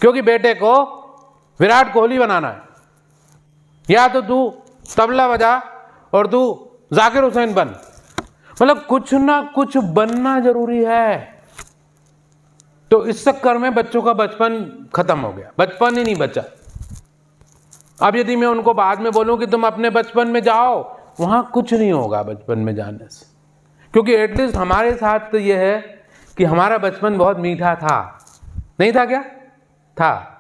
क्योंकि बेटे को विराट कोहली बनाना है, या तो तू तबला बजा और तू जाकिर हुसैन बन, मतलब कुछ ना कुछ बनना जरूरी है। तो इस चक्कर में बच्चों का बचपन खत्म हो गया, बचपन ही नहीं बचा। अब यदि मैं उनको बाद में बोलूं कि तुम अपने बचपन में जाओ, वहां कुछ नहीं होगा बचपन में जाने से, क्योंकि एटलीस्ट हमारे साथ तो यह है कि हमारा बचपन बहुत मीठा था, नहीं था क्या था।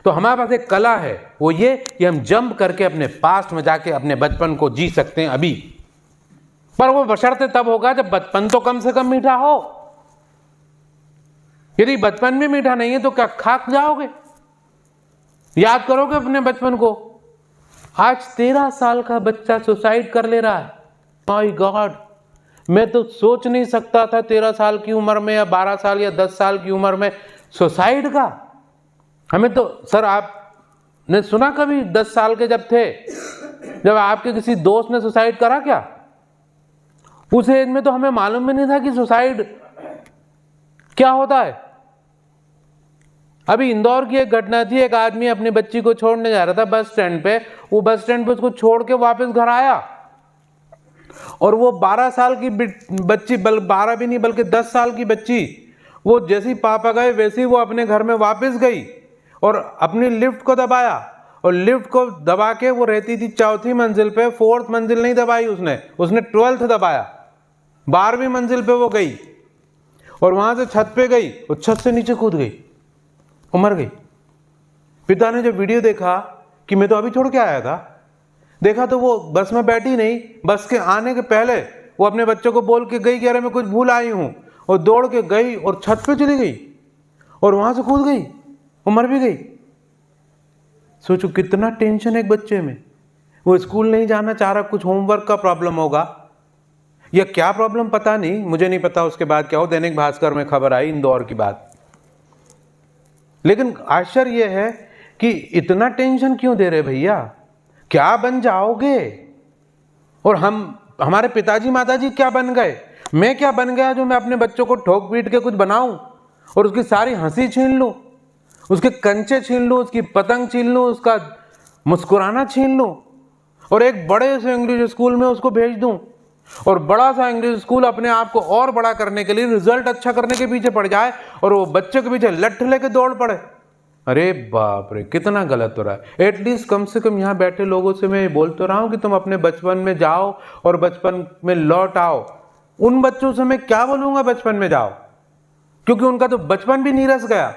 तो हमारे पास एक कला है, वो ये कि हम जंप करके अपने पास्ट में जाके अपने बचपन को जी सकते हैं अभी, पर वो बशर्ते तब होगा जब बचपन तो कम से कम मीठा हो। यदि बचपन भी मीठा नहीं है तो क्या खाक जाओगे, याद करोगे अपने बचपन को। आज 13 साल का बच्चा सुसाइड कर ले रहा है, माय गॉड। मैं तो सोच नहीं सकता था 13 साल की उम्र में या 12 साल या 10 साल की उम्र में सुसाइड का। हमें तो सर, आपने सुना कभी 10 साल के जब थे, जब आपके किसी दोस्त ने सुसाइड करा क्या? उस एज में तो हमें मालूम भी नहीं था कि सुसाइड क्या होता है। अभी इंदौर की एक घटना थी, एक आदमी अपनी बच्ची को छोड़ने जा रहा था बस स्टैंड पे, वो बस स्टैंड पे उसको छोड़ के वापस घर आया और वो 12 साल की बच्ची, 12 भी नहीं बल्कि 10 साल की बच्ची, वो जैसे ही पापा गए वैसे ही वो अपने घर में वापस गई और अपनी लिफ्ट को दबाया, और लिफ्ट को दबा के वो रहती थी 4थी मंजिल पे, 4th मंजिल नहीं दबाई उसने 12th दबाया, 12वीं मंजिल पे वो गई और वहां से छत पे गई और छत से नीचे कूद गई और मर गई। पिता ने जब वीडियो देखा कि मैं तो अभी छोड़ के आया था, देखा तो वो बस में बैठी नहीं, बस के आने के पहले वो अपने बच्चों को बोल के गई कि अरे मैं कुछ भूल आई हूं, और दौड़ के गई और छत पे चली गई और वहां से कूद गई और मर भी गई। सोचो कितना टेंशन एक बच्चे में, वो स्कूल नहीं जाना चाह रहा, कुछ होमवर्क का प्रॉब्लम होगा या क्या प्रॉब्लम पता नहीं, मुझे नहीं पता उसके बाद क्या हो। दैनिक भास्कर में खबर आई इंदौर की बात। लेकिन आश्चर्य यह है कि इतना टेंशन क्यों दे रहे भैया, क्या बन जाओगे? और हमारे पिताजी माताजी क्या बन गए, मैं क्या बन गया जो मैं अपने बच्चों को ठोक पीट के कुछ बनाऊं और उसकी सारी हंसी छीन लूं, उसके कंचे छीन लूं, उसकी पतंग छीन लूं, उसका मुस्कुराना छीन लूं और एक बड़े से इंग्लिश स्कूल में उसको भेज दूं और बड़ा सा इंग्लिश स्कूल अपने आप को और बड़ा करने के लिए, रिजल्ट अच्छा करने के पीछे पड़ जाए और वो बच्चे के पीछे लठ लेके दौड़ पड़े। अरे बाप रे, कितना गलत हो रहा है। एटलीस्ट कम से कम यहाँ बैठे लोगों से मैं बोल तो रहा हूँ कि तुम अपने बचपन में जाओ और बचपन में लौट आओ। उन बच्चों से मैं क्या बोलूंगा बचपन में जाओ, क्योंकि उनका तो बचपन भी नीरस गया।